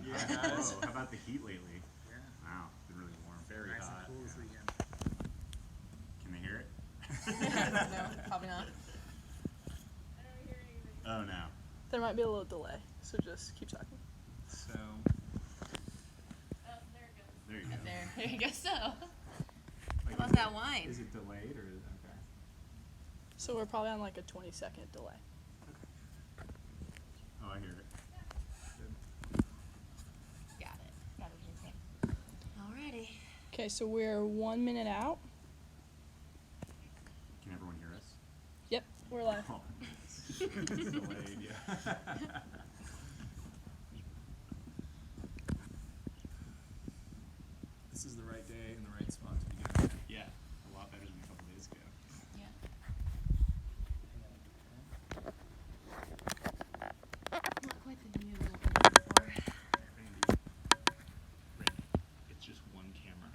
Yeah. Whoa, how about the heat lately? Yeah. Wow, it's been really warm. Very Nice hot. and cool this Yeah. weekend. Can they hear it? No, probably not. Oh no. There might be a little delay, so just keep talking. So. Oh, there it goes. There you go. There you go. So, how Like, about is that it- wine? Is it delayed or okay? So we're probably on like a 20-second delay. Oh, I hear it. Good. Got it. Alrighty. Okay, so we're 1 minute out. Can everyone hear us? Yep, we're live. Oh, it's delayed, yeah. This is the right day and the right spot to begin. Yeah, a lot better than a couple days ago. Yeah. Not quite the view we were looking for. Randy, it's just one camera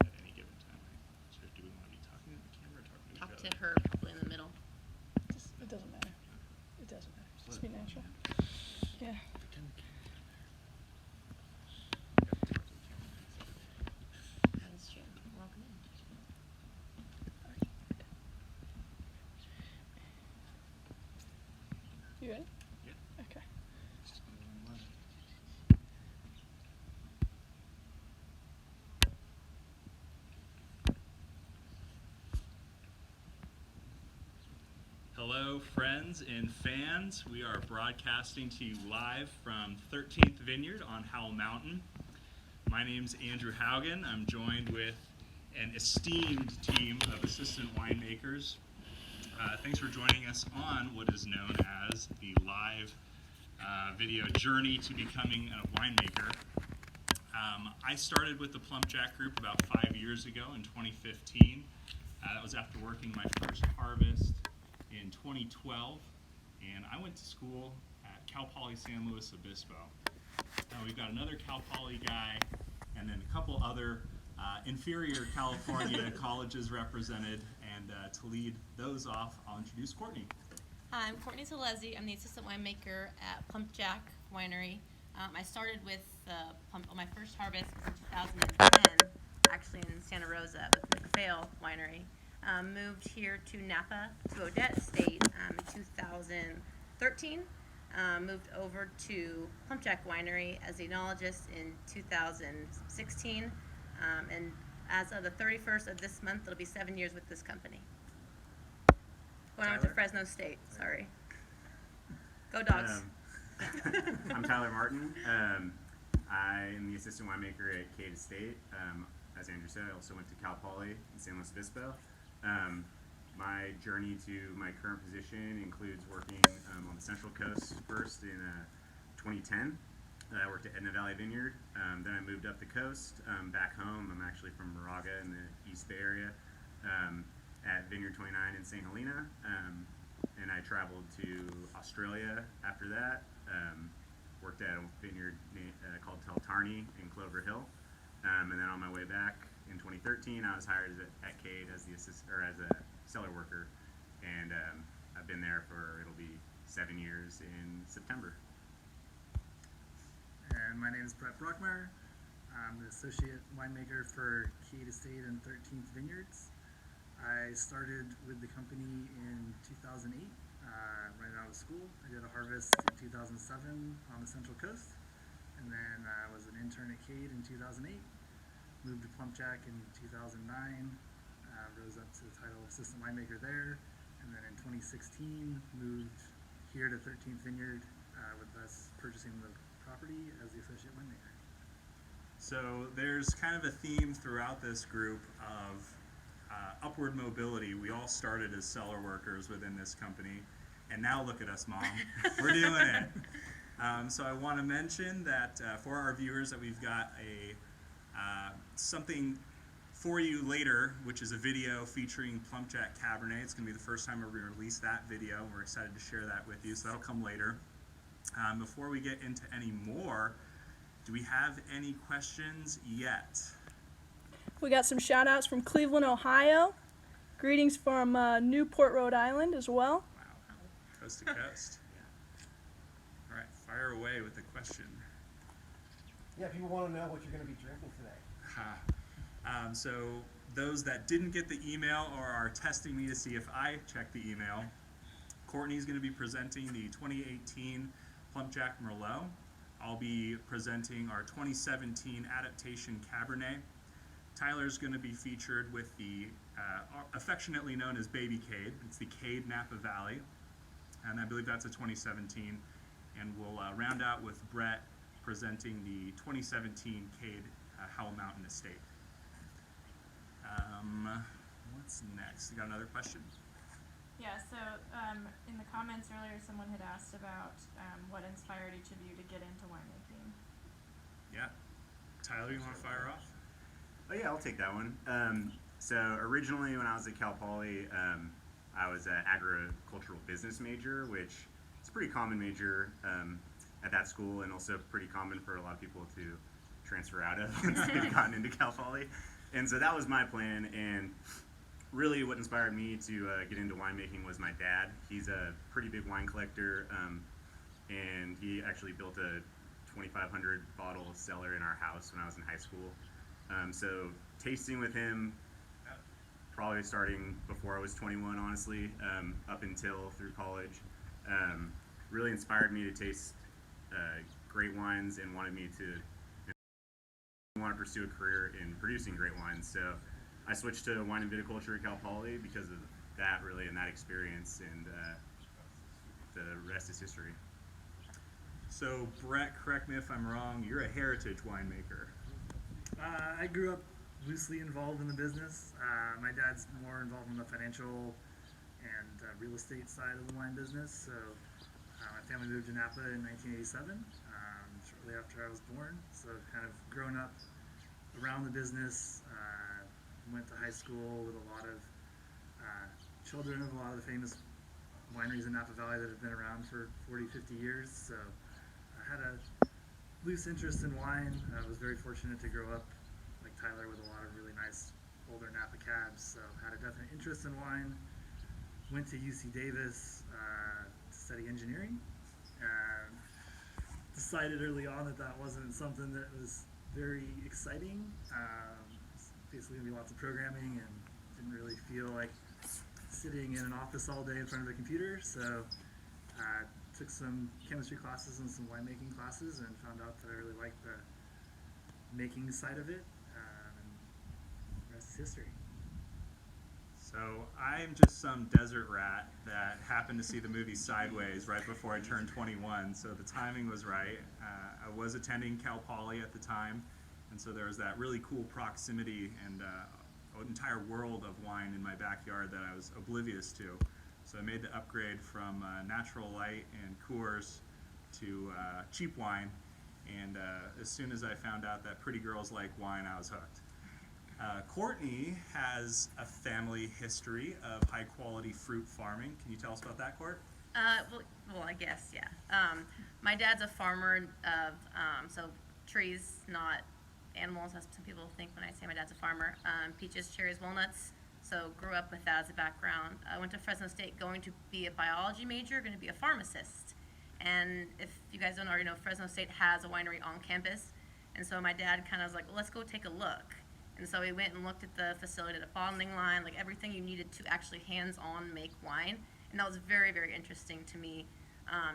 at any given time, right? So do we want to be talking to the camera or talking to Talk each to other? her, probably in the middle. It doesn't matter. It doesn't matter. Just be natural. Yeah. That is true. Welcome in. You ready? Yeah. Okay. Hello, friends and fans. We are broadcasting to you live from 13th Vineyard on Howell Mountain. My name's Andrew Haugen. I'm joined with an esteemed team of assistant winemakers. Thanks for joining us on what is known as the live video journey to becoming a winemaker. I started with the PlumpJack group about 5 years ago in 2015. That was after working my first harvest in 2012, and I went to school at Cal Poly San Luis Obispo. We've got another Cal Poly guy, and then a couple other inferior California colleges represented, and to lead those off, I'll introduce Cortney. Hi, I'm Cortney Zolezzi. I'm the assistant winemaker at PlumpJack Winery. I started with my first harvest was in 2010, actually in Santa Rosa with McPhail Winery. Moved here to Napa, to Odette Estate in 2013. Moved over to PlumpJack Winery as the enologist in 2016. And as of the 31st of this month, it'll be 7 years with this company. Going on to Tyler? Fresno State, sorry. Go Dogs. I'm Tyler Martin. I am the assistant winemaker at CADE Estate. As Andrew said, I also went to Cal Poly in San Luis Obispo. My journey to my current position includes working on the Central Coast first in 2010. I worked at Napa Valley Vineyard. Then I moved up the coast back home. I'm actually from Moraga in the East Bay area at Vineyard 29 in St. Helena. And I traveled to Australia after that. Worked at a vineyard called Tarney in Clover Hill. And then on my way back in 2013, I was hired at CADE as as a cellar worker, and I've been there for it'll be 7 years in September. And my name is Brett Brockmeyer. I'm the associate winemaker for CADE Estate and 13th Vineyards. I started with the company in 2008, right out of school. I did a harvest in 2007 on the Central Coast, and then I was an intern at CADE in 2008. Moved to PlumpJack in 2009, rose up to the title of assistant winemaker there, and then in 2016 moved here to 13th Vineyard with us purchasing the property as the associate winemaker. So there's kind of a theme throughout this group of upward mobility. We all started as cellar workers within this company, and now look at us, Mom. We're doing it. So I want to mention that for our viewers that we've got something for you later, which is a video featuring PlumpJack Cabernet. It's going to be the first time we're going to release that video. We're excited to share that with you, so that'll come later. Before we get into any more, do we have any questions yet? We got some shout outs from Cleveland, Ohio. Greetings from Newport, Rhode Island as well. Wow, coast to coast. All right, fire away with the question. Yeah, people want to know what you're going to be drinking today. So those that didn't get the email or are testing me to see if I checked the email, Cortney's going to be presenting the 2018 PlumpJack Merlot. I'll be presenting our 2017 Adaptation Cabernet. Tyler's going to be featured with the affectionately known as Baby Kade. It's the Kade Napa Valley, and I believe that's a 2017. And we'll round out with Brett presenting the 2017 CADE Howell Mountain Estate. What's next? You got another question? Yeah, so in the comments earlier, someone had asked about what inspired each of you to get into winemaking. Yeah. Tyler, you want to fire off? Oh yeah, I'll take that one. So originally when I was at Cal Poly, I was an agricultural business major, which is a pretty common major at that school, and also pretty common for a lot of people to transfer out of once they've gotten into Cal Poly. And so that was my plan, and really what inspired me to get into winemaking was my dad. He's a pretty big wine collector, and he actually built a 2,500 bottle cellar in our house when I was in high school. So tasting with him, probably starting before I was 21, honestly, up until through college, really inspired me to taste great wines and wanted me to want to pursue a career in producing great wines. So I switched to wine and viticulture at Cal Poly because of that, really, and that experience, and the rest is history. So Brett, correct me if I'm wrong, you're a heritage winemaker. I grew up loosely involved in the business. My dad's more involved in the financial and real estate side of the wine business. So my family moved to Napa in 1987, shortly after I was born. So kind of grown up around the business. Went to high school with a lot of children of a lot of the famous wineries in Napa Valley that have been around for 40, 50 years. So I had a loose interest in wine. I was very fortunate to grow up, like Tyler, with a lot of really nice older Napa cabs. So had a definite interest in wine. Went to UC Davis to study engineering. Decided early on that that wasn't something that was very exciting. Basically going to be lots of programming, and didn't really feel like sitting in an office all day in front of the computer. So took some chemistry classes and some winemaking classes, and found out that I really liked the making side of it. And the rest is history. So I'm just some desert rat that happened to see the movie Sideways right before I turned 21, so the timing was right. I was attending Cal Poly at the time, and so there was that really cool proximity and an entire world of wine in my backyard that I was oblivious to. So I made the upgrade from Natural Light and Coors to cheap wine, and as soon as I found out that pretty girls like wine, I was hooked. Cortney has a family history of high quality fruit farming. Can you tell us about that, Court? Well, I guess, yeah. My dad's a farmer of, so trees, not animals, as some people think when I say my dad's a farmer. Peaches, cherries, walnuts. So grew up with that as a background. I went to Fresno State going to be a biology major, going to be a pharmacist. And if you guys don't already know, Fresno State has a winery on campus. And so my dad kind of was like, well, let's go take a look. And so we went and looked at the facility, the bottling line, like everything you needed to actually hands-on make wine. And that was very, very interesting to me.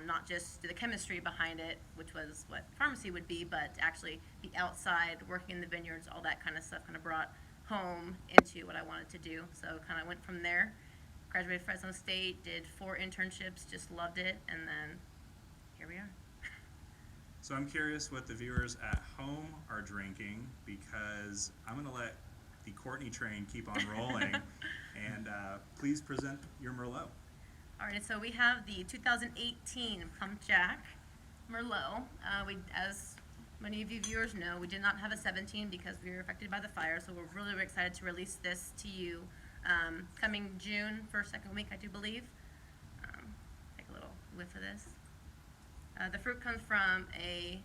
Not just the chemistry behind it, which was what pharmacy would be, but to actually be outside, working in the vineyards, all that kind of stuff kind of brought home into what I wanted to do. So kind of went from there. Graduated Fresno State, did 4 internships, just loved it, and then here we are. So I'm curious what the viewers at home are drinking, because I'm going to let the Cortney train keep on rolling. And please present your Merlot. All right, so we have the 2018 PlumpJack Merlot. As many of you viewers know, we did not have a 17 because we were affected by the fire, so we're really, really excited to release this to you coming June, first, second week, I do believe. Take a little whiff of this. The fruit comes from a,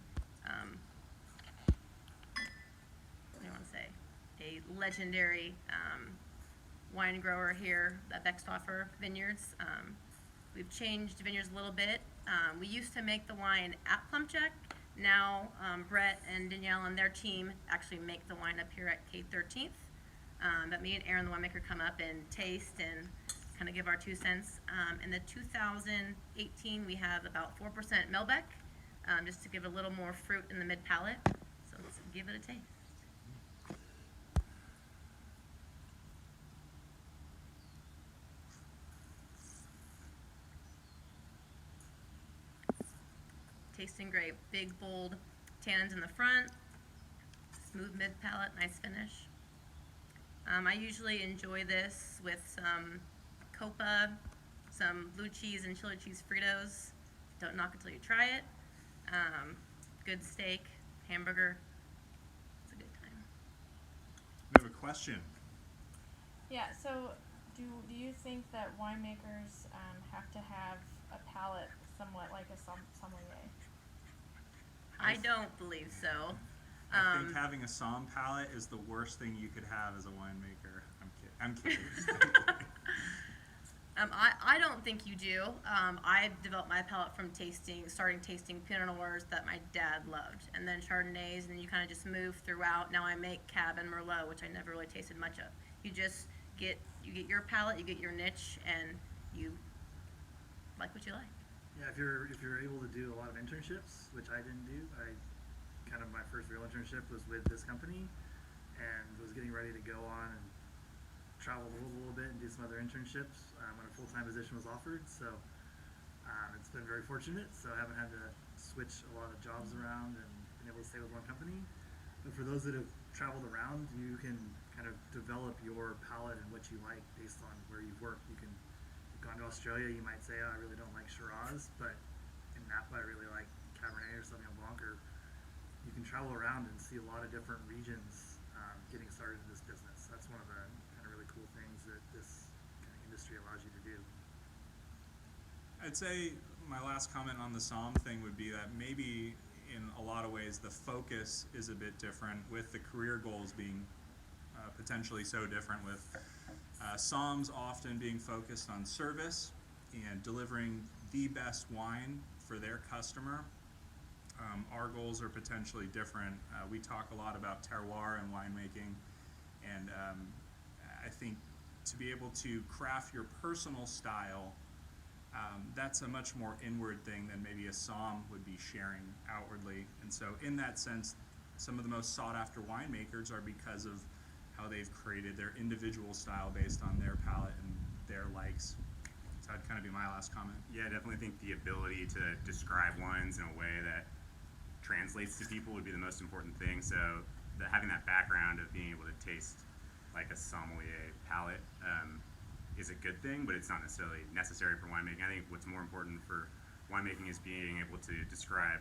what do you want to say, a legendary wine grower here at Beckstoffer Vineyards. We've changed vineyards a little bit. We used to make the wine at PlumpJack, Now, Brett and Danielle and their team actually make the wine up here at CADE 13th. But me and Aaron, the winemaker, come up and taste and kind of give our 2 cents. In the 2018, we have about 4% Malbec, just to give a little more fruit in the mid palate. So let's give it a taste. Tasting great. Big, bold tannins in the front, smooth mid palate, nice finish. I usually enjoy this with some copa, some blue cheese and chili cheese Fritos. Don't knock it till you try it. Good steak, hamburger. It's a good time. We have a question. Yeah, so do you think that winemakers have to have a palate somewhat like a sommelier? I don't believe so. I think having a somm palate is the worst thing you could have as a winemaker. I'm kidding. I don't think you do. I developed my palate from starting tasting Pinot Noirs that my dad loved, and then Chardonnays, and then you kind of just move throughout. Now I make Cab and Merlot, which I never really tasted much of. You just get your palate, you get your niche, and you like what you like. Yeah, if you're able to do a lot of internships, which I didn't do, my first real internship was with this company, and was getting ready to go on and travel the world a little bit and do some other internships when a full-time position was offered. So it's been very fortunate. So I haven't had to switch a lot of jobs around and been able to stay with one company. But for those that have traveled around, you can kind of develop your palate and what you like based on where you've worked. You've gone to Australia, you might say, oh, I really don't like Shiraz, but in Napa I really like Cabernet or Sauvignon Blanc. Or you can travel around and see a lot of different regions getting started in this business. That's one of the kind of really cool things that this kind of industry allows you to do. I'd say my last comment on the somm thing would be that maybe in a lot of ways the focus is a bit different, with the career goals being potentially so different, with somms often being focused on service and delivering the best wine for their customer. Our goals are potentially different. We talk a lot about terroir and winemaking, and I think to be able to craft your personal style, that's a much more inward thing than maybe a somm would be sharing outwardly. And so in that sense, some of the most sought after winemakers are because of how they've created their individual style based on their palate and their likes. So that'd kind of be my last comment. Yeah, I definitely think the ability to describe wines in a way that translates to people would be the most important thing. So having that background of being able to taste like a sommelier palate is a good thing, but it's not necessarily necessary for winemaking. I think what's more important for winemaking is being able to describe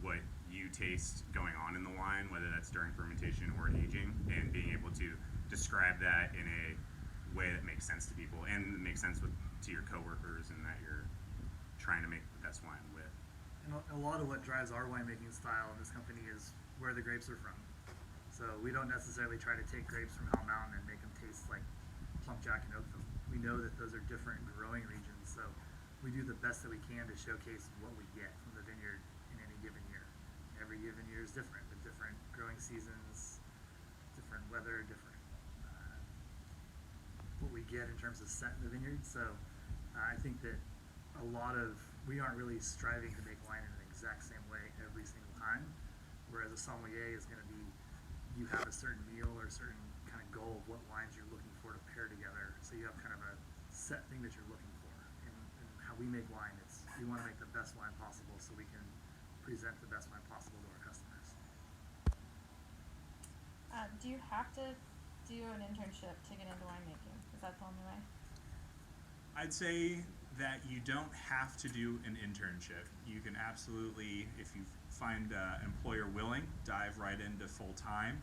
what you taste going on in the wine, whether that's during fermentation or aging, and being able to describe that in a way that makes sense to people and makes sense to your coworkers, and that you're trying to make the best wine with. And a lot of what drives our winemaking style in this company is where the grapes are from. So we don't necessarily try to take grapes from Howell Mountain and make them taste like PlumpJack and Oakville. We know that those are different growing regions, so we do the best that we can to showcase what we get from the vineyard in any given year. Every given year is different, with different growing seasons, different weather, different what we get in terms of set in the vineyard. So I think that we aren't really striving to make wine in an exact same way every single time, whereas a sommelier is going to be, you have a certain meal or a certain kind of goal of what wines you're looking for to pair together. So you have kind of a set thing that you're looking for. And how we make wine, we want to make the best wine possible so we can present the best wine possible to our customers. Do you have to do an internship to get into winemaking? Is that the only way? I'd say that you don't have to do an internship. You can absolutely, if you find an employer willing, dive right into full-time.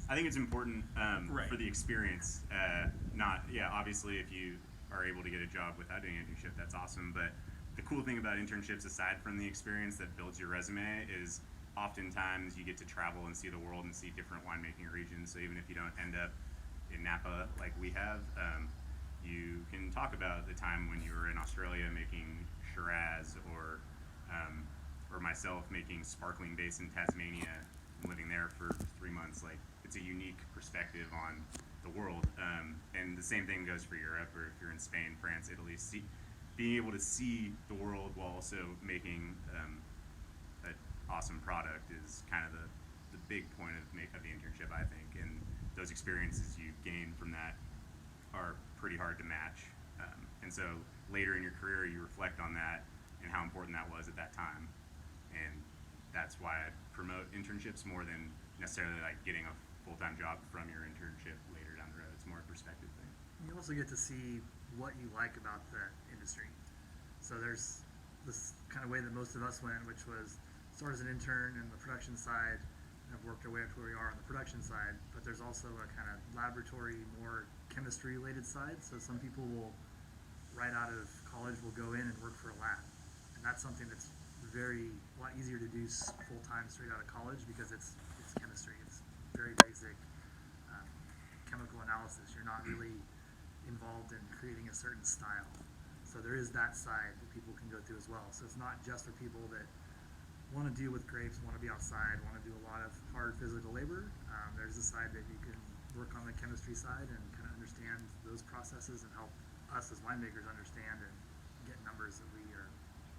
I think it's important Right. for the experience. Obviously, if you are able to get a job without doing an internship, that's awesome. But the cool thing about internships, aside from the experience that builds your resume, is oftentimes you get to travel and see the world and see different winemaking regions. So even if you don't end up in Napa like we have, you can talk about the time when you were in Australia making Shiraz, or myself making sparkling base in Tasmania, living there for 3 months. Like, it's a unique perspective on the world. And the same thing goes for Europe, or if you're in Spain, France, Italy. Being able to see the world while also making an awesome product is kind of the big point of the internship, I think. And those experiences you gain from that are pretty hard to match. And so later in your career, you reflect on that and how important that was at that time. And that's why I promote internships more than necessarily like getting a full-time job from your internship later down the road. It's more a perspective thing. You also get to see what you like about the industry. So there's this kind of way that most of us went, which was start as an intern in the production side, and have worked our way up to where we are on the production side. But there's also a kind of laboratory, more chemistry-related side. So some people will, right out of college, will go in and work for a lab, and that's something that's a lot easier to do full-time straight out of college, because it's chemistry. It's very basic chemical analysis. You're not really involved in creating a certain style. So there is that side that people can go through as well. So it's not just for people that want to deal with grapes, want to be outside, want to do a lot of hard physical labor. There's a side that you can work on the chemistry side and kind of understand those processes and help us as winemakers understand and get numbers that we are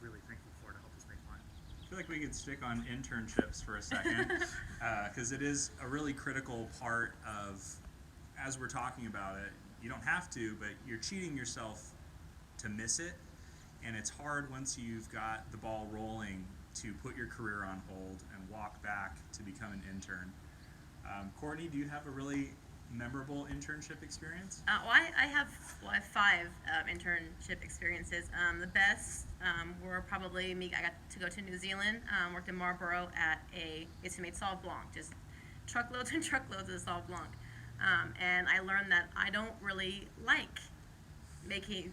really thankful for to help us make wine. I feel like we could stick on internships for a second, because it is a really critical part of, as we're talking about it, you don't have to, but you're cheating yourself to miss it, and it's hard once you've got the ball rolling to put your career on hold and walk back to become an intern. Cortney, do you have a really memorable internship experience? I have 5 internship experiences. The best were probably me. I got to go to New Zealand, worked in Marlborough at we made Sauv Blanc, just truckloads and truckloads of Sauv Blanc. And I learned that I don't really like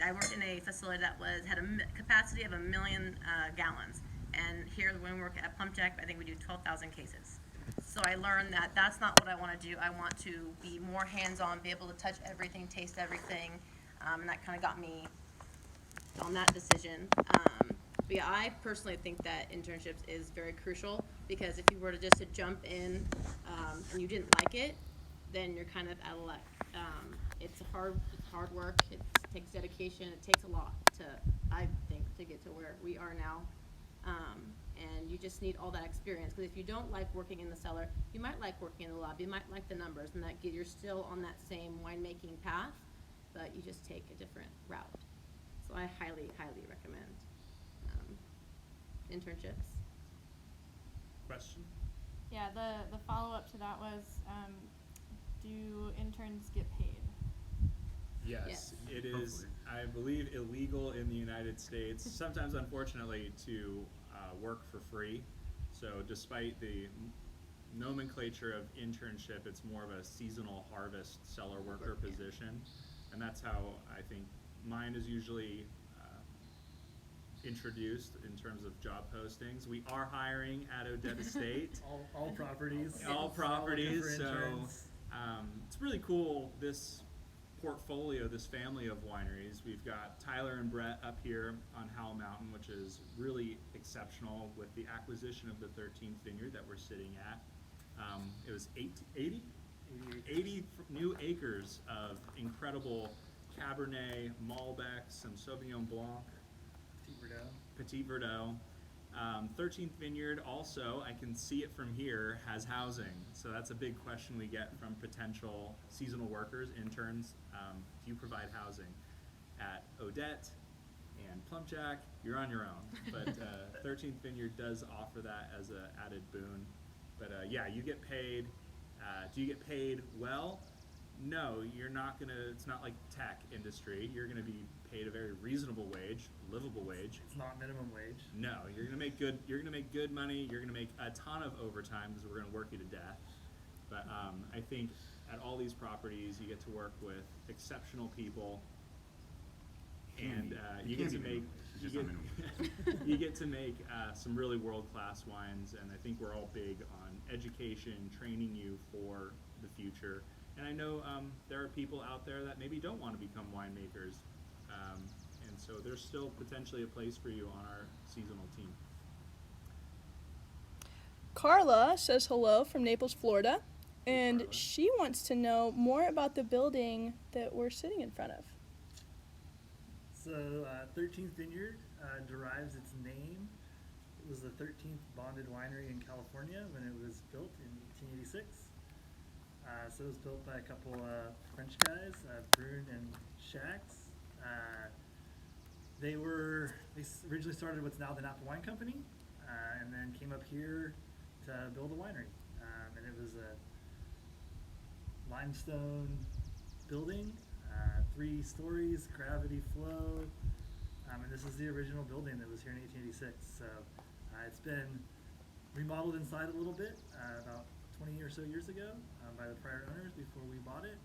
I worked in a facility that had a capacity of 1 million gallons. And here when we work at PlumpJack, I think we do 12,000 cases. So I learned that that's not what I want to do. I want to be more hands-on, be able to touch everything, taste everything, and that kind of got me on that decision. But yeah, I personally think that internships is very crucial, because if you were to jump in and you didn't like it, then you're kind of out of luck. It's hard work. It takes dedication. It takes a lot I think, to get to where we are now. And you just need all that experience, because if you don't like working in the cellar, you might like working in the lab, you might like the numbers, and you're still on that same winemaking path, but you just take a different route. So I highly, highly recommend internships. Question? Yeah, the follow-up to that was, do interns get paid? Yes, it is, I believe, illegal in the United States, sometimes unfortunately, to work for free. So despite the nomenclature of internship, it's more of a seasonal harvest cellar worker position. And that's how I think mine is usually introduced in terms of job postings. We are hiring at Odette Estate. all properties. All properties, for so interns. it's really cool, this portfolio, this family of wineries. We've got Tyler and Brett up here on Howell Mountain, which is really exceptional with the acquisition of the 13th vineyard that we're sitting at. It was 80 new acres of incredible Cabernet, Malbec, some Sauvignon Blanc, Petit Verdot. 13th Vineyard also, I can see it from here, has housing. So that's a big question we get from potential seasonal workers, interns. Do you provide housing? At Odette and PlumpJack, you're on your own. But 13th Vineyard does offer that as an added boon. But yeah, you get paid. Do you get paid well? No, you're not gonna, it's not like tech industry. You're gonna be paid a very reasonable wage, livable wage. It's not minimum wage. No, you're gonna make good money. You're gonna make a ton of overtime because we're gonna work you to death. But I think at all these properties, you get to work with exceptional people, and you get to make you get to make some really world-class wines. And I think we're all big on education, training you for the future, And I know there are people out there that maybe don't want to become winemakers. And so there's still potentially a place for you on our seasonal team. Carla says hello from Naples, Florida, and Carla. she wants to know more about the building that we're sitting in front of. So, 13th Vineyard derives its name. It was the 13th bonded winery in California when it was built in 1886. So it was built by a couple French guys, Brune and Shax. They originally started what's now the Napa Wine Company, and then came up here to build a winery. And it was a limestone building, 3 stories, gravity flow, and this is the original building that was here in 1886. So it's been remodeled inside a little bit about 20 or so years ago by the prior owners before we bought it.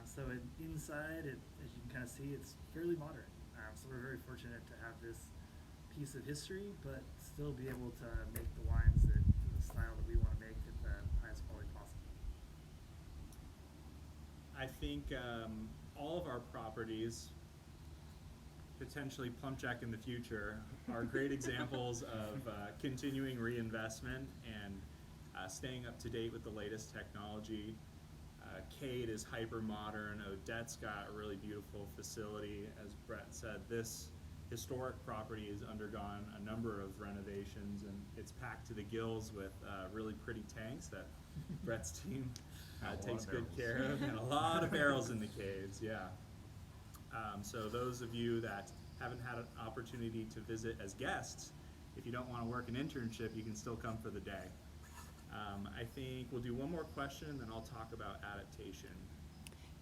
So inside, as you can kind of see, it's fairly modern. So we're very fortunate to have this piece of history, but still be able to make the wines that the style that we want to make at the highest quality possible. I think all of our properties, potentially PlumpJack in the future, are great examples of continuing reinvestment and staying up to date with the latest technology. CADE is hyper modern. Odette's got a really beautiful facility. As Brett said, this historic property has undergone a number of renovations, and it's packed to the gills with really pretty tanks that Brett's team takes good care of, and a lot of barrels in the caves, yeah. So those of you that haven't had an opportunity to visit as guests, if you don't want to work an internship, you can still come for the day. I think we'll do one more question, and then I'll talk about adaptation.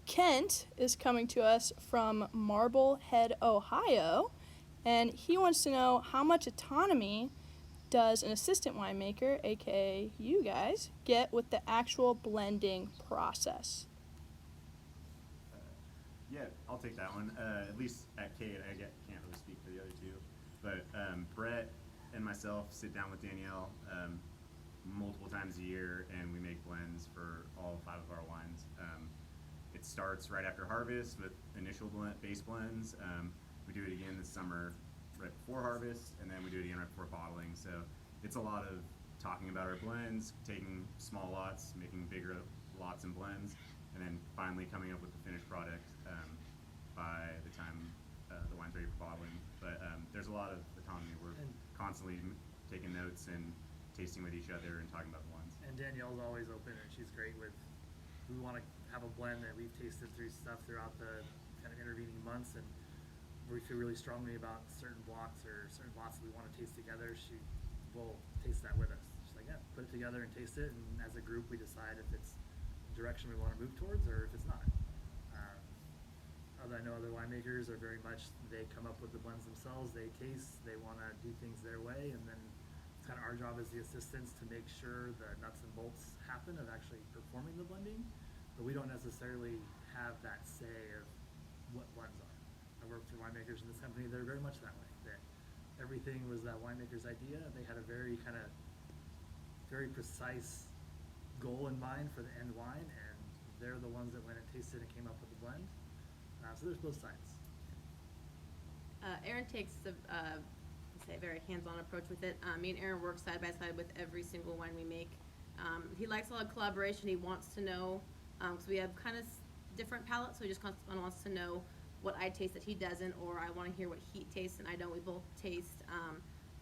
Kent is coming to us from Marblehead, Ohio, and he wants to know how much autonomy does an assistant winemaker, aka you guys, get with the actual blending process? Yeah, I'll take that one. At least at CADE, can't really speak for the other two, but Brett and myself sit down with Danielle multiple times a year, and we make blends for all 5 of our wines. It starts right after harvest with initial base blends. We do it again this summer right before harvest, and then we do it again right before bottling. So it's a lot of talking about our blends, taking small lots, making bigger lots and blends, and then finally coming up with the finished product by the time the wine's ready for bottling. But there's a lot of autonomy. We're constantly taking notes and tasting with each other and talking about the wines. And Danielle's always open, and she's great with, we want to have a blend that we've tasted through stuff throughout the kind of intervening months, and we feel really strongly about certain blocks or certain lots that we want to taste together. She will taste that with us. She's like, yeah, put it together and taste it, and as a group we decide if it's the direction we want to move towards or if it's not. I know other winemakers are very much, they come up with the blends themselves, they taste, they want to do things their way, and then it's kind of our job as the assistants to make sure the nuts and bolts happen of actually performing the blending, but we don't necessarily have that say of what blends are. I work for winemakers in this company, they're very much that way, that everything was that winemaker's idea. They had a very precise goal in mind for the end wine, and they're the ones that went and tasted and came up with the blend. So there's both sides. Aaron takes a very hands-on approach with it. Me and Aaron work side by side with every single wine we make. He likes a lot of collaboration. He wants to know, because we have kind of different palates, so he just constantly wants to know what I taste that he doesn't, or I want to hear what he tastes and I don't. We both taste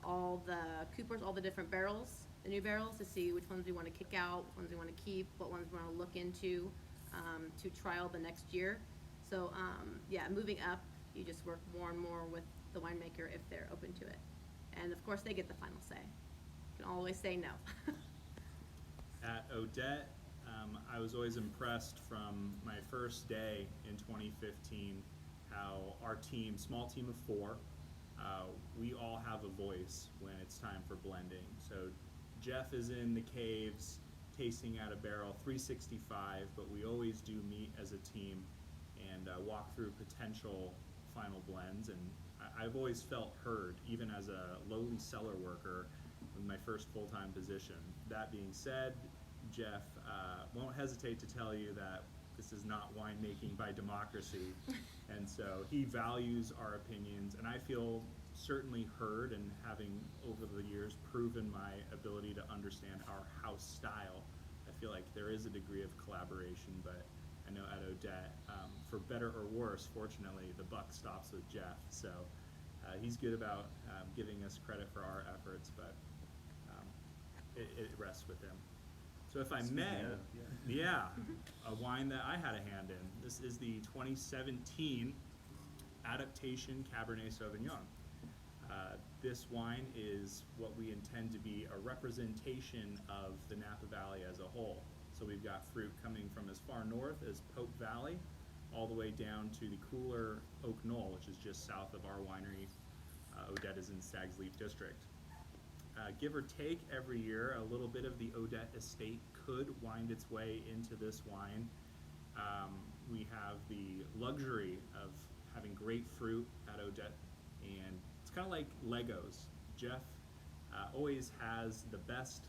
all the coopers, all the different barrels, the new barrels, to see which ones we want to kick out, which ones we want to keep, what ones we want to look into to trial the next year. So yeah, moving up, you just work more and more with the winemaker if they're open to it. And of course they get the final say. You can always say no. At Odette, I was always impressed from my first day in 2015 how our team, small team of 4, we all have a voice when it's time for blending. So Jeff is in the caves tasting out a barrel 365, but we always do meet as a team and walk through potential final blends, and I've always felt heard, even as a lowly cellar worker in my first full-time position. That being said, Jeff won't hesitate to tell you that this is not winemaking by democracy. And so he values our opinions, and I feel certainly heard, and having over the years proven my ability to understand our house style, I feel like there is a degree of collaboration. But I know at Odette, for better or worse, fortunately, the buck stops with Jeff. So he's good about giving us credit for our efforts, but it rests with him. So if I may, yeah, a wine that I had a hand in. This is the 2017 Adaptation Cabernet Sauvignon. This wine is what we intend to be a representation of the Napa Valley as a whole. So we've got fruit coming from as far north as Pope Valley, all the way down to the cooler Oak Knoll, which is just south of our winery. Odette is in Stag's Leap District. Give or take every year, a little bit of the Odette estate could wind its way into this wine. We have the luxury of having great fruit at Odette, and it's kind of like Legos. Jeff always has the best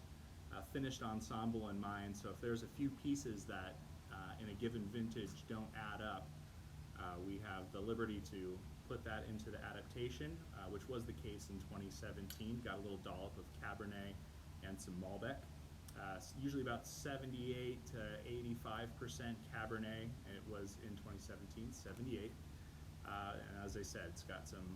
finished ensemble in mind, so if there's a few pieces that in a given vintage don't add up, we have the liberty to put that into the adaptation, which was the case in 2017. Got a little dollop of Cabernet and some Malbec. Usually about 78 to 85% Cabernet, and it was in 2017, 78. And as I said, it's got some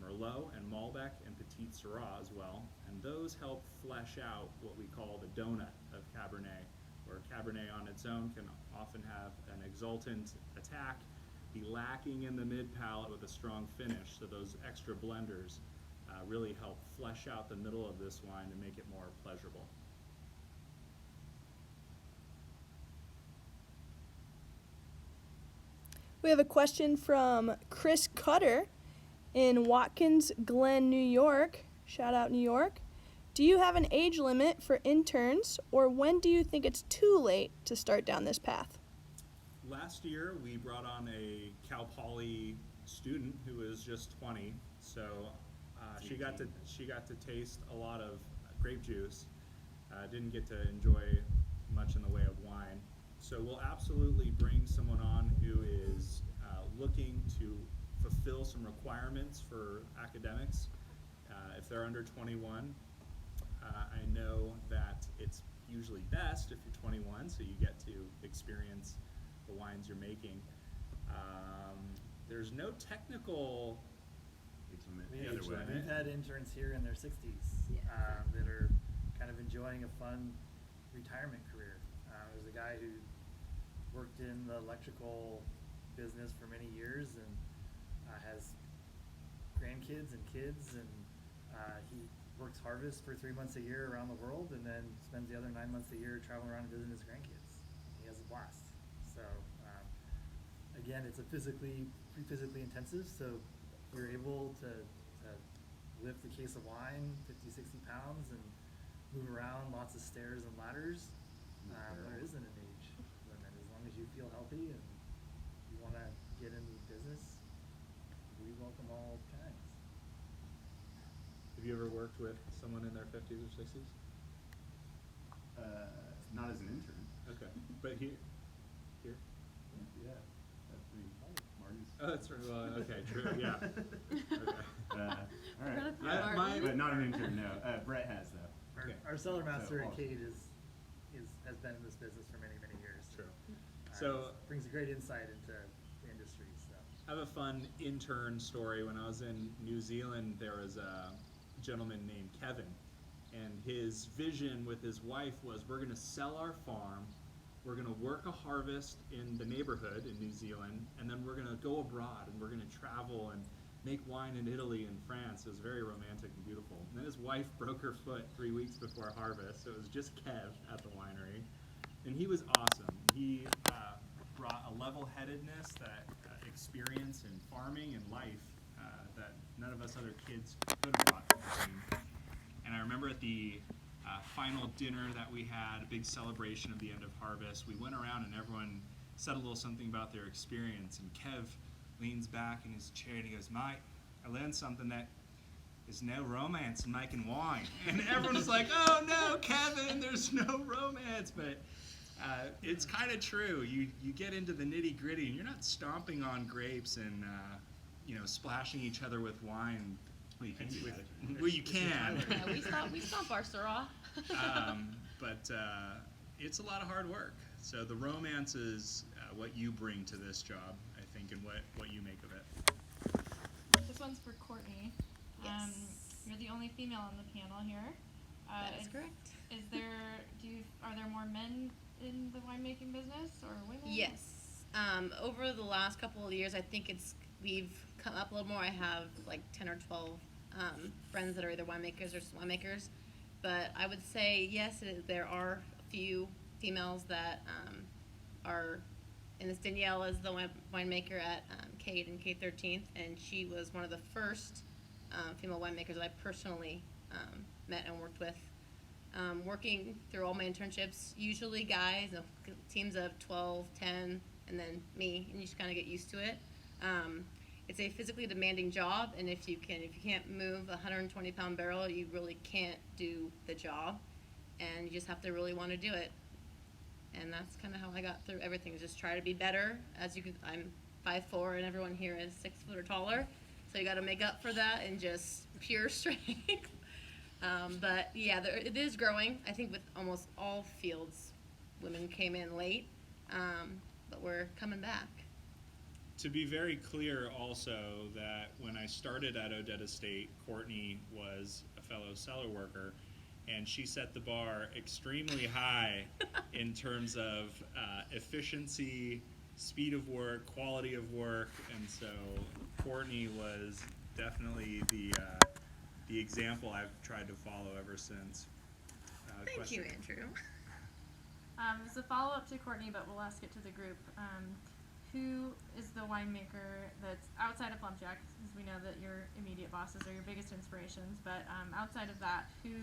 Merlot and Malbec and Petit Syrah as well, and those help flesh out what we call the donut of Cabernet, where Cabernet on its own can often have an exultant attack, be lacking in the mid-palate with a strong finish, so those extra blenders really help flesh out the middle of this wine and make it more pleasurable. We have a question from Chris Cutter in Watkins Glen, New York. Shout out New York. Do you have an age limit for interns, or when do you think it's too late to start down this path? Last year, we brought on a Cal Poly student who was just 20, so she got to taste a lot of grape juice. Didn't get to enjoy much in the way of wine. So we'll absolutely bring someone on who is looking to fulfill some requirements for academics. If they're under 21, I know that it's usually best if you're 21, so you get to experience the wines you're making. There's no technical The other way. We've had interns here in their 60s that are kind of enjoying a fun retirement career. There's a guy who worked in the electrical business for many years and has grandkids and kids, and he works harvest for 3 months a year around the world, and then spends the other 9 months a year traveling around and visiting his grandkids. He has a blast. So again, it's a pretty physically intensive, so you're able to lift a case of wine 50, 60 pounds and move around lots of stairs and ladders. There isn't an age limit. As long as you feel healthy and you want to get into the business, we welcome all kinds. Have you ever worked with someone in their 50s or 60s? Not as an intern. Okay, but here? Yeah, that's me. Marty's. Oh, that's right. Well, okay, true. Yeah. Okay. All right. Gonna Yeah, Martin. my- But not an intern. No. Brett has though. Okay. Our cellar master So at CADE has been in this business for many, many years. True. So brings a great insight into the industry. So I have a fun intern story. When I was in New Zealand, there was a gentleman named Kevin, and his vision with his wife was, we're going to sell our farm, we're going to work a harvest in the neighborhood in New Zealand, and then we're going to go abroad and we're going to travel and make wine in Italy and France. It was very romantic and beautiful. And then his wife broke her foot 3 weeks before harvest, so it was just Kev at the winery. And he was awesome. He brought a level-headedness, that experience in farming and life that none of us other kids could have brought to the team. And I remember at the final dinner that we had, a big celebration of the end of harvest, we went around and everyone said a little something about their experience. And Kev leans back in his chair and he goes, Mike, I learned something that there's no romance in making wine. And everyone was like, oh no, Kevin, there's no romance. But It's kind of true. You get into the nitty gritty, and you're not stomping on grapes and splashing each other with wine. Well, you can do that. Well, you can. Yeah, we stomp our Syrah. But it's a lot of hard work. So the romance is what you bring to this job, I think, and what you make of it. This one's for Cortney. Yes. You're the only female on the panel here. That is correct. Are there more men in the winemaking business or women? Yes. Over the last couple of years, I think we've come up a little more. I have like 10 or 12 friends that are either winemakers or winemakers. But I would say, yes, there are a few females that are, and this Danielle is the winemaker at CADE and CADE 13th, and she was one of the first female winemakers that I personally met and worked with. Working through all my internships, usually guys, teams of 12, 10, and then me, and you just kind of get used to it. It's a physically demanding job, and if you can't move a 120-pound barrel, you really can't do the job, and you just have to really want to do it. And that's kind of how I got through everything. Is just try to be better. I'm 5'4", and everyone here is 6 foot or taller, so you got to make up for that in just pure strength. But yeah, it is growing. I think with almost all fields, women came in late, but we're coming back. To be very clear also that when I started at Odette Estate, Cortney was a fellow cellar worker, and she set the bar extremely high in terms of efficiency, speed of work, quality of work, and so Cortney was definitely the example I've tried to follow ever since. Thank you, Andrew. As a follow-up to Cortney, but we'll ask it to the group. Who is the winemaker that's outside of PlumpJack? Because we know that your immediate bosses are your biggest inspirations, but outside of that, who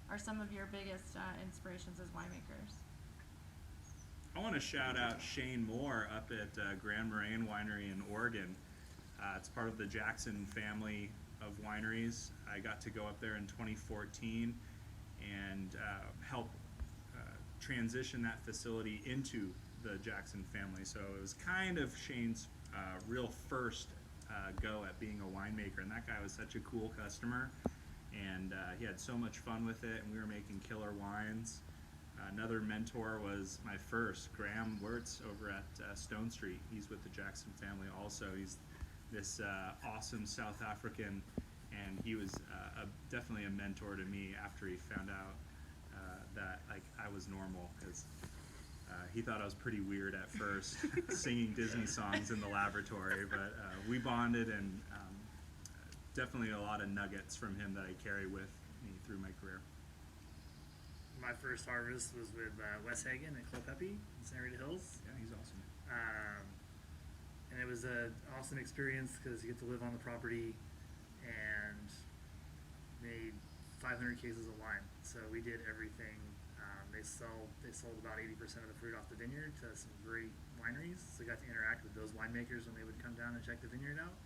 are some of your biggest inspirations as winemakers? I want to shout out Shane Moore up at Grand Moraine Winery in Oregon. It's part of the Jackson family of wineries. I got to go up there in 2014 and help transition that facility into the Jackson family. So it was kind of Shane's real first go at being a winemaker, and that guy was such a cool customer, and he had so much fun with it, and we were making killer wines. Another mentor was my first, Graham Wirtz over at Stone Street. He's with the Jackson family also. He's this awesome South African, and he was definitely a mentor to me after he found out that I was normal, because he thought I was pretty weird at first, singing Disney songs in the laboratory, but we bonded, and definitely a lot of nuggets from him that I carry with me through my career. My first harvest was with Wes Haugen at Clopepi in San Rita Hills. Yeah, he's awesome. And it was an awesome experience because you get to live on the property and made 500 cases of wine. So we did everything. They sold about 80% of the fruit off the vineyard to some great wineries. So we got to interact with those winemakers when they would come down and check the vineyard out.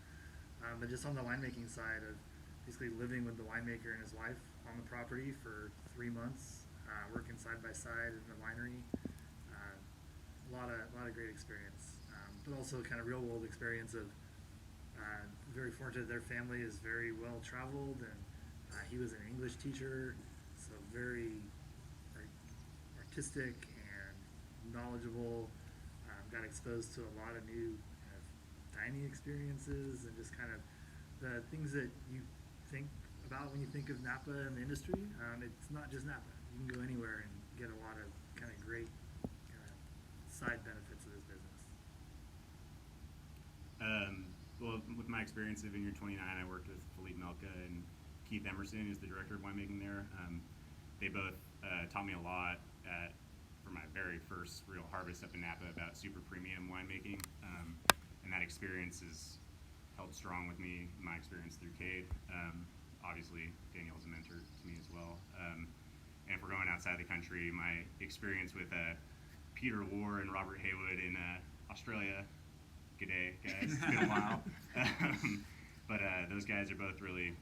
But just on the winemaking side of basically living with the winemaker and his wife on the property for 3 months, working side by side in the winery. A lot of great experience, but also kind of real world experience of very fortunate their family is very well traveled, and he was an English teacher, so very artistic and knowledgeable. Got exposed to a lot of new kind of dining experiences and just kind of the things that you think about when you think of Napa and the industry. It's not just Napa. You can go anywhere and get a lot of kind of great side benefits of this business. Well, with my experience at Vineyard 29, I worked with Philippe Melka and Keith Emerson, who's the director of winemaking there. They both taught me a lot for my very first real harvest up in Napa about super premium winemaking, and that experience has held strong with me in my experience through CADE. Obviously, Danielle's a mentor to me as well. And if we're going outside the country, my experience with Peter War and Robert Haywood in Australia. Kade, guys. It's been a while. But those guys are both really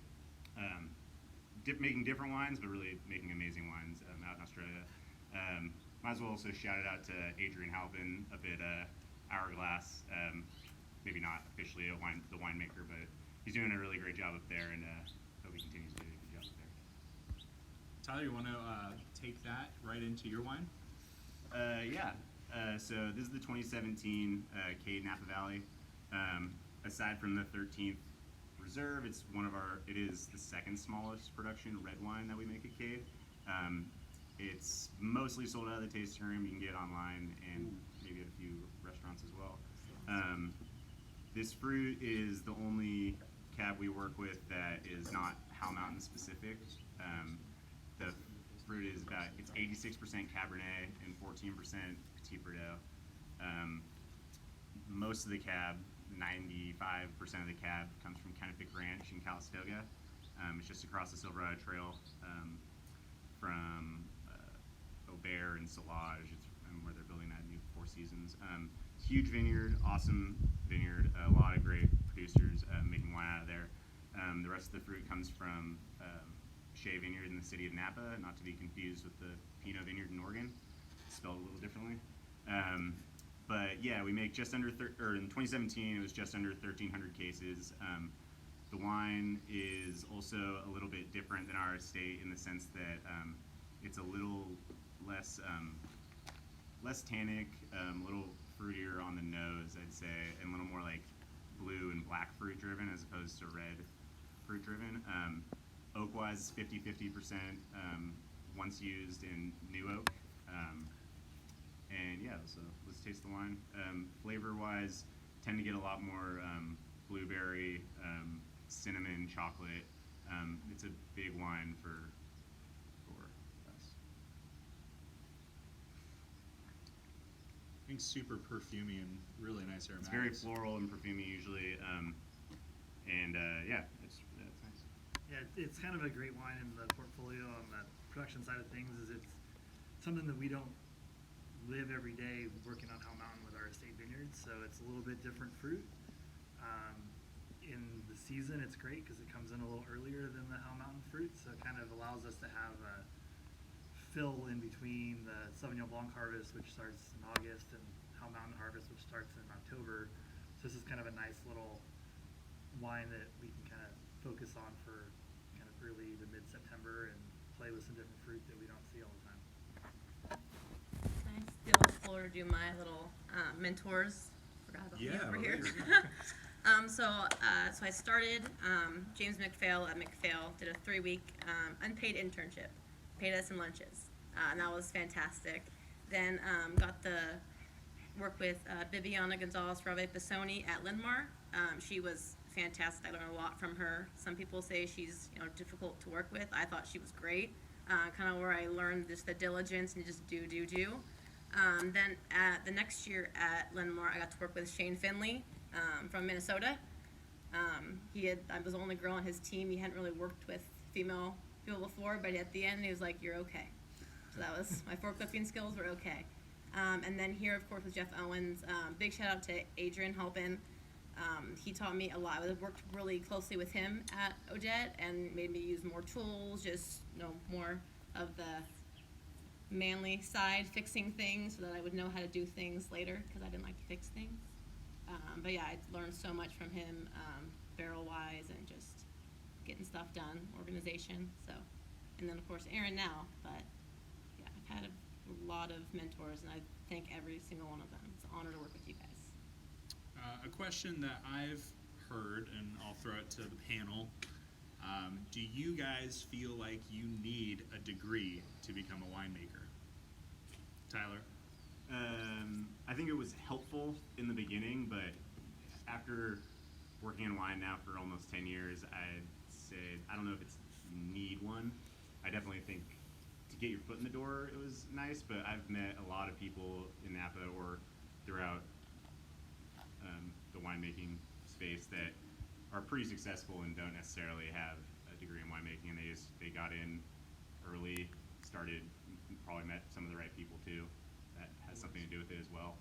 making different wines, but really making amazing wines out in Australia. might as well also shout it out to Adrian Halpin up at Hourglass. Maybe not officially the winemaker, but he's doing a really great job up there, and hope he continues to do a good job up there. Tyler, you want to take that right into your wine? Yeah. So this is the 2017 CADE Napa Valley. Aside from the 13th Reserve, it is the second smallest production red wine that we make at CADE. It's mostly sold out of the tasting room. You can get online and maybe at a few restaurants as well. This fruit is the only cab we work with that is not Howell Mountain specific. The fruit is it's 86% Cabernet and 14% Petit Verdot. Most of the cab, 95% of the cab, comes from Kennefic Ranch in Calistoga. It's just across the Silverado Trail from Aubert and Solage, where they're building that new Four Seasons. Huge vineyard, awesome vineyard, a lot of great producers making wine out of there. The rest of the fruit comes from Shea Vineyard in the city of Napa, not to be confused with the Pinot Vineyard in Oregon, spelled a little differently. But yeah, we make just under, in 2017, it was just under 1,300 cases. The wine is also a little bit different than our estate in the sense that it's a little less tannic, a little fruitier on the nose, I'd say, and a little more like blue and black fruit driven as opposed to red fruit driven. Oak-wise, 50-50% once used in new oak. And yeah, so let's taste the wine. Flavor-wise, tend to get a lot more blueberry, cinnamon, chocolate. It's a big wine for us. I think super perfumey and really nice aromatics. It's very floral and perfumey usually, and yeah, it's nice. Yeah, it's kind of a great wine in the portfolio on the production side of things. It's something that we don't live every day working on Howell Mountain with our estate vineyards, so it's a little bit different fruit. In the season, it's great because it comes in a little earlier than the Howell Mountain fruit, so it kind of allows us to have a fill in between the Sauvignon Blanc harvest, which starts in August, and Howell Mountain harvest, which starts in October. So this is kind of a nice little wine that we can kind of focus on for kind of early to mid-September and play with some different fruit that we don't see all the time. Nice. Be able to explore, do my little mentors. Forgot about me over here. So I started James McPhail at McPhail, did a 3-week unpaid internship, paid us some lunches, and that was fantastic. Then got the work with Bibiana Gonzalez Rave Pisoni at Linmar. She was fantastic. I learned a lot from her. Some people say she's difficult to work with. I thought she was great. Kind of where I learned just the diligence and just do. Then the next year at Linmar, I got to work with Shane Finley from Minnesota. I was the only girl on his team. He hadn't really worked with female people before, but at the end he was like, "You're okay." So that was my forklifting skills were okay. And then here, of course, with Jeff Owens. Big shout out to Adrian Halpin. He taught me a lot. I worked really closely with him at Odette and made me use more tools, just more of the manly side, fixing things so that I would know how to do things later because I didn't like to fix things. But yeah, I learned so much from him, barrel-wise and just getting stuff done, organization. So, and then of course Aaron now. But yeah, I've had a lot of mentors, and I thank every single one of them. It's an honor to work with you guys. A question that I've heard, and I'll throw it to the panel. Do you guys feel like you need a degree to become a winemaker? Tyler? I think it was helpful in the beginning, but after working in wine now for almost 10 years, I'd say, I don't know if you need one. I definitely think to get your foot in the door, it was nice, but I've met a lot of people in Napa or throughout the winemaking space that are pretty successful and don't necessarily have a degree in winemaking, and they got in early, started, probably met some of the right people too. That has something to do with it as well.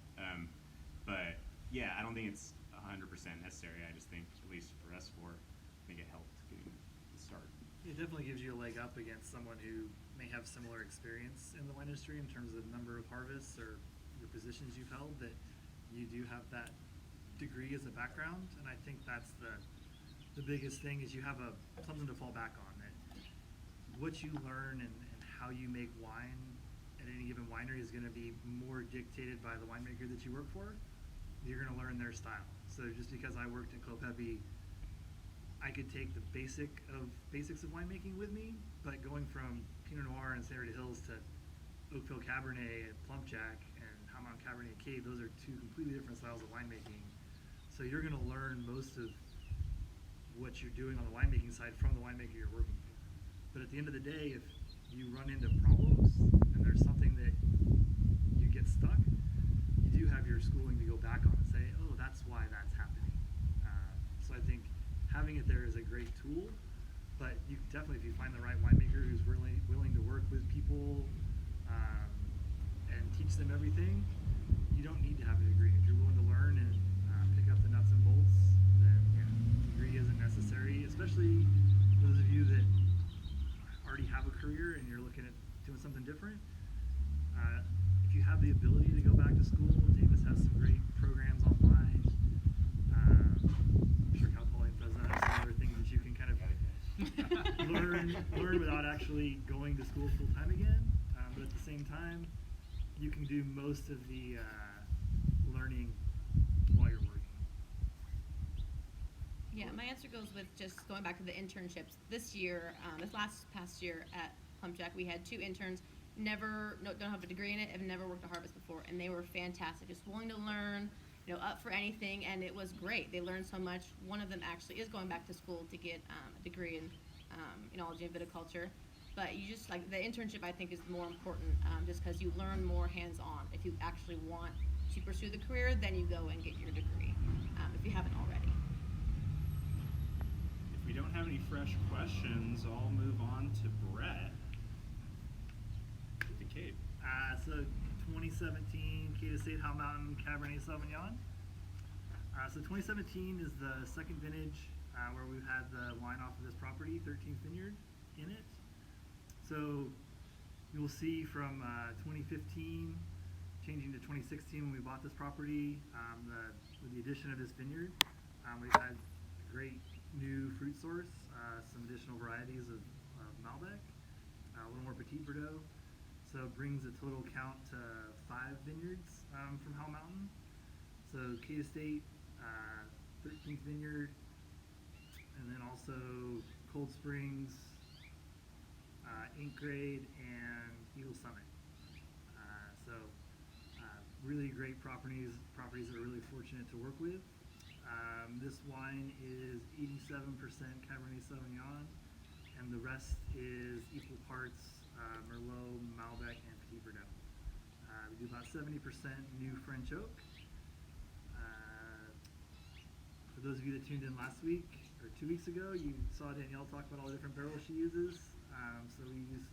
But yeah, I don't think it's 100% necessary. I just think, at least for us four, I think it helped getting the start. It definitely gives you a leg up against someone who may have similar experience in the wine industry in terms of number of harvests or your positions you've held, that you do have that degree as a background. And I think that's the biggest thing, is you have something to fall back on. That what you learn and how you make wine at any given winery is going to be more dictated by the winemaker that you work for. You're going to learn their style. So just because I worked in Clopepi, I could take the basics of winemaking with me, but going from Pinot Noir and Sierra Hills to Oakville Cabernet, PlumpJack, and Haugen Cabernet and Kade, those are two completely different styles of winemaking. So you're going to learn most of what you're doing on the winemaking side from the winemaker you're working for. But at the end of the day, if you run into problems and there's something that you get stuck, you do have your schooling to go back on and say, oh, that's why that's happening. So I think having it there is a great tool, but you definitely, if you find the right winemaker who's willing to work with people and teach them everything, you don't need to have a degree. If you're willing to learn and pick up the nuts and bolts, then degree isn't necessary, especially those of you that already have a career and you're looking at doing something different. If you have the ability to go back to school, Davis has some great programs online. I'm sure Cal Poly and Fresno have some other things that you can kind of learn without actually going to school full time again. But at the same time, you can do most of the learning while you're working. Yeah, my answer goes with just going back to the internships. This year, past year at PlumpJack, we had 2 interns. Don't have a degree in it, have never worked a harvest before, and they were fantastic. Just willing to learn, up for anything, and it was great. They learned so much. One of them actually is going back to school to get a degree in enology and viticulture. But you just the internship, I think, is more important, just because you learn more hands-on. If you actually want to pursue the career, then you go and get your degree, if you haven't already. If we don't have any fresh questions, I'll move on to Brett. The Kade. So 2017 Kade Estate High Mountain Cabernet Sauvignon. So 2017 is the second vintage where we've had the wine off of this property, 13th Vineyard in it. So you'll see from 2015 changing to 2016 when we bought this property, with the addition of this vineyard, we've had a great new fruit source, some additional varieties of Malbec, a little more Petit Verdot. So it brings the total count to 5 vineyards from Howell Mountain. So Kade Estate, 13th Vineyard, and then also Cold Springs, Ink Grade, and Eagle Summit. Really great properties that are really fortunate to work with. This wine is 87% Cabernet Sauvignon, and the rest is equal parts Merlot, Malbec, and Petit Verdot. We do about 70% new French oak. For those of you that tuned in last week or 2 weeks ago, you saw Danielle talk about all the different barrels she uses. So we use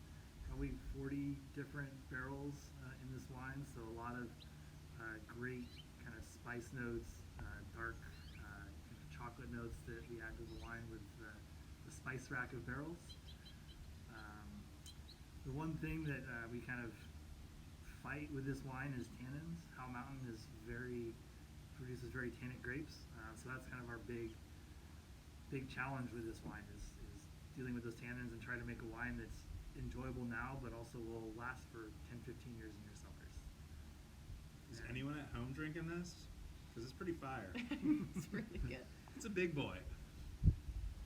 probably 40 different barrels in this wine. So a lot of great kind of spice notes, dark kind of chocolate notes that we add to the wine with the spice rack of barrels. The one thing that we kind of fight with this wine is tannins. Howell Mountain produces very tannic grapes, so that's kind of our big challenge with this wine is dealing with those tannins and try to make a wine that's enjoyable now, but also will last for 10, 15 years in your cellars. Is anyone at home drinking this? Because it's pretty fire. It's really good. It's a big boy.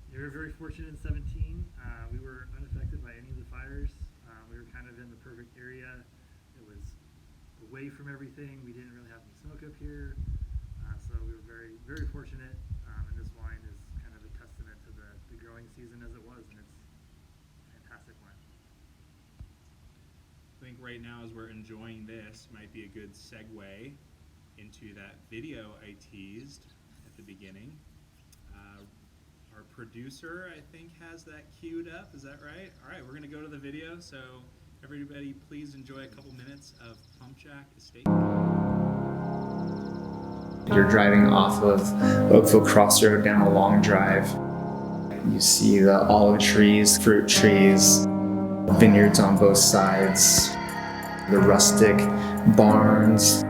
We were very fortunate in 17. We were unaffected by any of the fires. We were kind of in the perfect area. It was away from everything. We didn't really have any smoke up here. So we were very, very fortunate. And this wine is kind of a testament to the growing season as it was. And it's a fantastic wine. I think right now, as we're enjoying this, might be a good segue into that video I teased at the beginning. Our producer, I think, has that queued up. Is that right? All right, we're going to go to the video. So everybody, please enjoy a couple minutes of PlumpJack Estate. You're driving off of Oakville Crossroad down a long drive. You see the olive trees, fruit trees, vineyards on both sides, the rustic barns.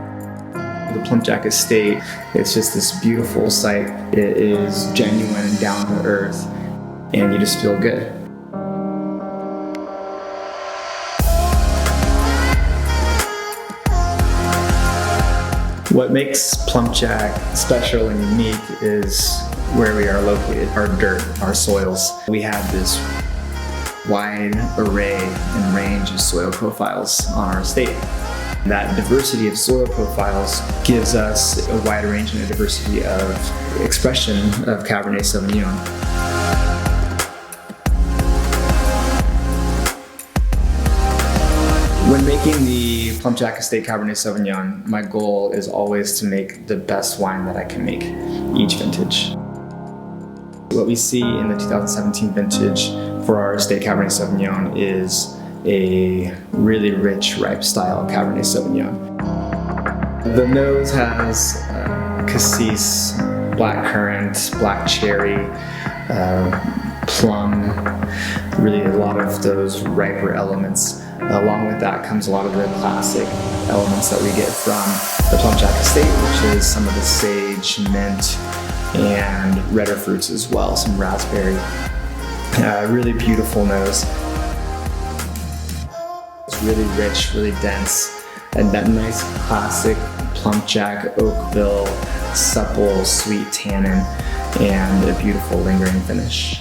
The PlumpJack Estate, it's just this beautiful site. It is genuine and down to earth, and you just feel good. What makes PlumpJack special and unique is where we are located, our dirt, our soils. We have this wide array and range of soil profiles on our estate. That diversity of soil profiles gives us a wide range and a diversity of expression of Cabernet Sauvignon. When making the PlumpJack Estate Cabernet Sauvignon, my goal is always to make the best wine that I can make each vintage. What we see in the 2017 vintage for our Estate Cabernet Sauvignon is a really rich, ripe style Cabernet Sauvignon. The nose has cassis, blackcurrant, black cherry, plum, really a lot of those riper elements. Along with that comes a lot of the classic elements that we get from the PlumpJack Estate, which is some of the sage, mint, and redder fruits as well, some raspberry. Really beautiful nose. It's really rich, really dense, and that nice classic PlumpJack Oakville, supple, sweet tannin, and a beautiful lingering finish.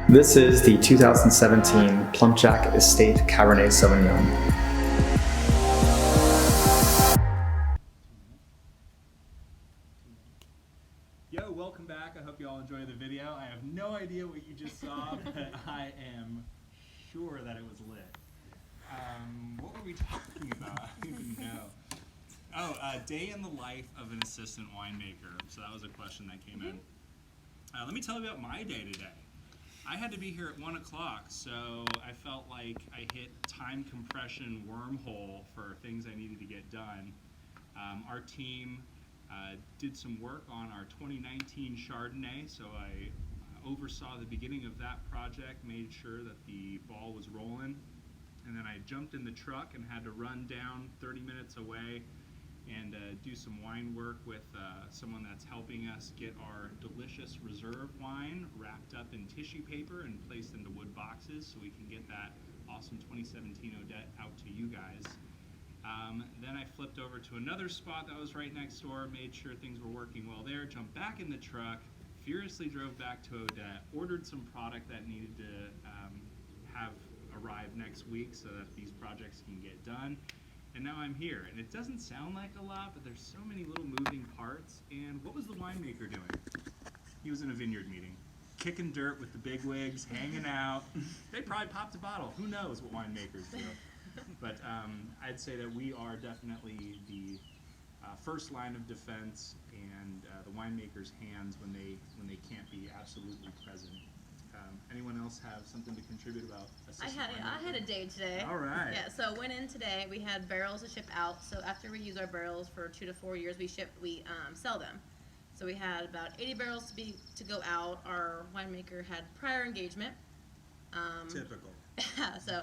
This is the 2017 PlumpJack Estate Cabernet Sauvignon. Yo, welcome back. I hope you all enjoyed the video. I have no idea what you just saw, but I am sure that it was lit. What were we talking about? I don't even know. Oh, day in the life of an assistant winemaker. So that was a question that came in. Let me tell you about my day today. I had to be here at 1 o'clock, so I felt like I hit time compression wormhole for things I needed to get done. Our team did some work on our 2019 Chardonnay, so I oversaw the beginning of that project, made sure that the ball was rolling, and then I jumped in the truck and had to run down 30 minutes away and do some wine work with someone that's helping us get our delicious reserve wine wrapped up in tissue paper and placed into wood boxes so we can get that awesome 2017 Odette out to you guys. Then I flipped over to another spot that was right next door, made sure things were working well there, jumped back in the truck, furiously drove back to Odette, ordered some product that needed to have arrive next week so that these projects can get done. And now I'm here, and it doesn't sound like a lot, but there's so many little moving parts. And what was the winemaker doing? He was in a vineyard meeting, kicking dirt with the bigwigs, hanging out. They probably popped a bottle. Who knows what winemakers do? But I'd say that we are definitely the first line of defense and the winemaker's hands when they can't be absolutely present. Anyone else have something to contribute about assistant winemaker? I had a day today. All right. Yeah, so went in today. We had barrels to ship out. So after we use our barrels for 2 to 4 years, we sell them. So we had about 80 barrels to go out. Our winemaker had prior engagement. Typical. So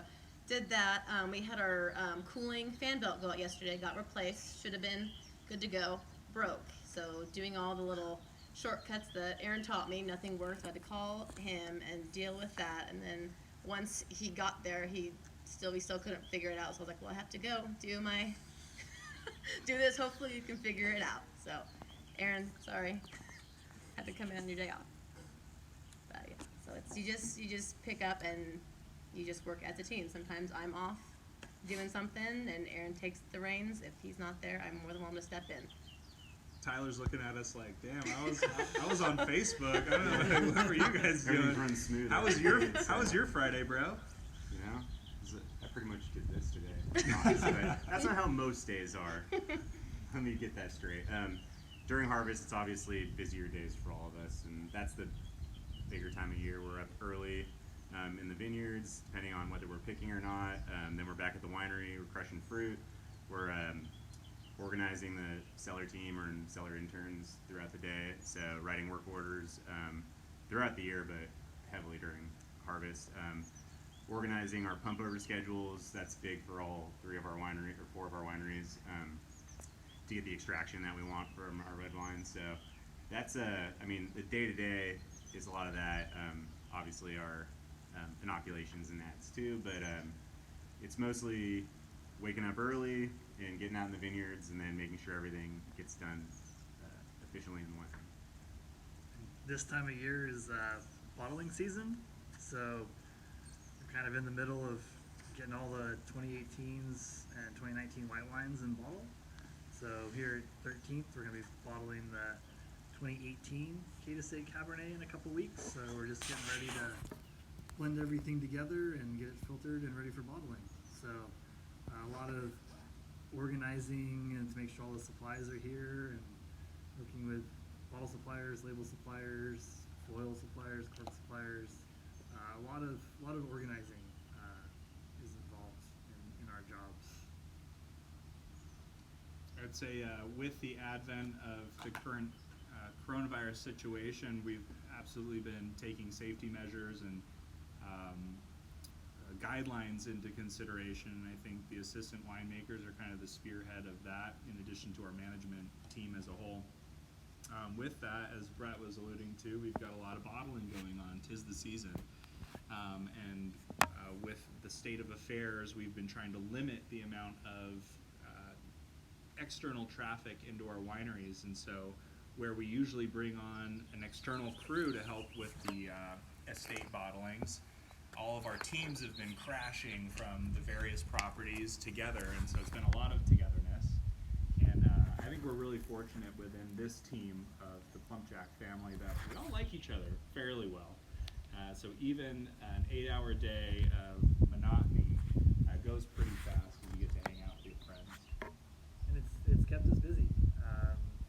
did that. We had our cooling fan belt go out yesterday. Got replaced. Should have been good to go. Broke. So doing all the little shortcuts that Aaron taught me, nothing worked. I had to call him and deal with that. And then once he got there, we still couldn't figure it out. So I was like, well, I have to go do my do this. Hopefully you can figure it out. So Aaron, sorry, had to come in on your day off. But yeah, so it's you just pick up and you just work as a team. Sometimes I'm off doing something and Aaron takes the reins. If he's not there, I'm more than willing to step in. Tyler's looking at us like, damn, I was on Facebook. I don't know, what were you guys doing? Everything's running smooth. How was your Friday, bro? You know, I pretty much did this today. Honestly, that's not how most days are. Let me get that straight. During harvest, it's obviously busier days for all of us, and that's the bigger time of year. We're up early in the vineyards, depending on whether we're picking or not. Then we're back at the winery, we're crushing fruit. We're organizing the cellar team or cellar interns throughout the day, so writing work orders throughout the year, but heavily during harvest. Organizing our pump over schedules, that's big for all 4 of our wineries, to get the extraction that we want from our red wine. So that's I mean, the day-to-day is a lot of that. Obviously our inoculations and that's too, but it's mostly waking up early and getting out in the vineyards and then making sure everything gets done efficiently in the winery. This time of year is bottling season, so we're kind of in the middle of getting all the 2018s and 2019 white wines in bottle. So here at 13th, we're going to be bottling the 2018 CADE Cabernet in a couple weeks. So we're just getting ready to blend everything together and get it filtered and ready for bottling. So a lot of organizing and to make sure all the supplies are here and working with bottle suppliers, label suppliers, foil suppliers, cork suppliers. A lot of organizing is involved in our jobs. I'd say with the advent of the current coronavirus situation, we've absolutely been taking safety measures and guidelines into consideration, and I think the assistant winemakers are kind of the spearhead of that, in addition to our management team as a whole. With that, as Brett was alluding to, we've got a lot of bottling going on. 'Tis the season. And with the state of affairs, we've been trying to limit the amount of external traffic into our wineries. And so where we usually bring on an external crew to help with the estate bottlings, all of our teams have been crashing from the various properties together. And so it's been a lot of togetherness. And I think we're really fortunate within this team of the PlumpJack family that we all like each other fairly well. So even an 8-hour day of monotony goes pretty fast when you get to hang out with your friends. And it's kept us busy.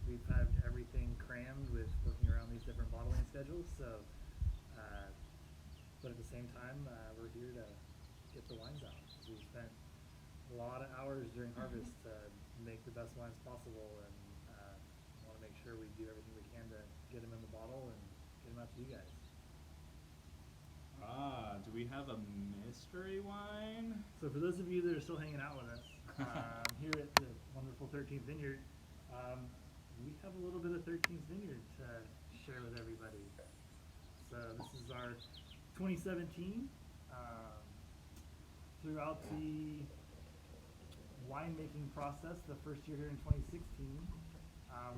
We've had everything crammed with working around these different bottling schedules. So, but at the same time, we're here to get the wines out. We've spent a lot of hours during harvest to make the best wines possible, and want to make sure we do everything we can to get them in the bottle and get them out to you guys. Do we have a mystery wine? So for those of you that are still hanging out with us, here at the wonderful 13th Vineyard, we have a little bit of 13th Vineyard to share with everybody. So this is our 2017. Throughout the winemaking process, the first year here in 2016,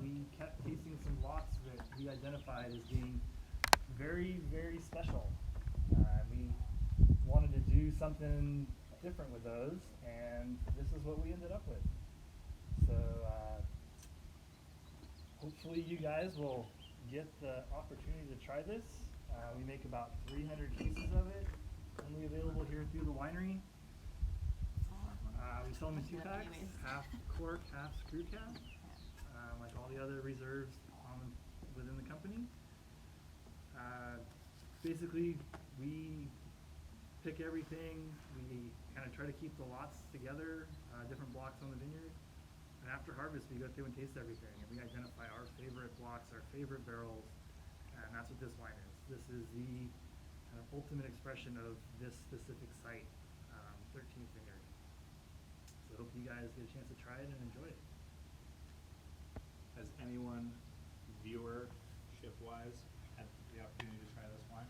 we kept tasting some blocks that we identified as being very, very special. We wanted to do something different with those, and this is what we ended up with. So hopefully you guys will get the opportunity to try this. We make about 300 cases of it, only available here through the winery. We sell them in 2-packs, half cork, half screw cap, like all the other reserves within the company. Basically, we pick everything. We kind of try to keep the lots together, different blocks on the vineyard. And after harvest, we go through and taste everything, and we identify our favorite blocks, our favorite barrels, and that's what this wine is. This is the kind of ultimate expression of this specific site, 13th Vineyard. So I hope you guys get a chance to try it and enjoy it. Has anyone, viewership-wise, had the opportunity to try this wine?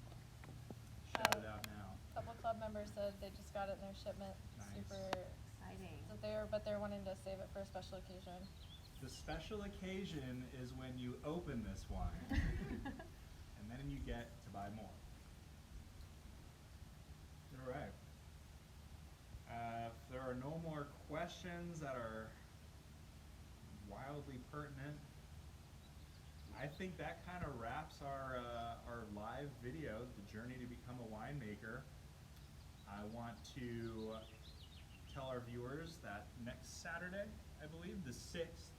Shout it out now. A couple club members said they just got it in their shipment. Nice. Super Exciting. so they're wanting to save it for a special occasion. The special occasion is when you open this wine, and then you get to buy more. All right. If there are no more questions that are wildly pertinent, I think that kind of wraps our live video, The Journey to Become a Winemaker. I want to tell our viewers that next Saturday, I believe, the 6th,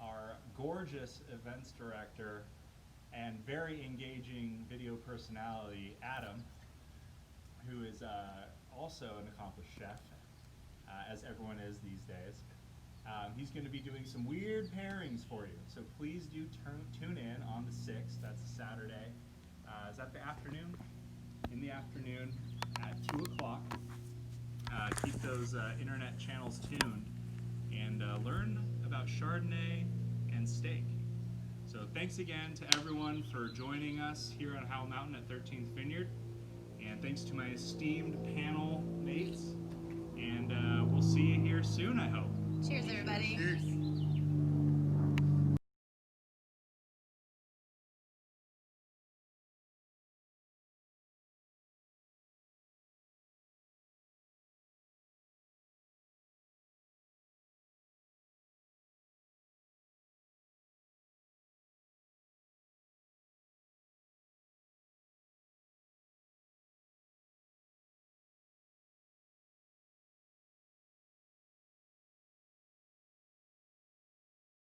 our gorgeous events director and very engaging video personality, Adam, who is also an accomplished chef, as everyone is these days. He's going to be doing some weird pairings for you, so please do tune in on the 6th. That's a Saturday. Is that the afternoon? in the afternoon at 2 o'clock. Keep those internet channels tuned and learn about Chardonnay and steak. So thanks again to everyone for joining us here on Howell Mountain at 13th Vineyard. And thanks to my esteemed panel mates. And we'll see you here soon, I hope. Cheers, everybody. Cheers.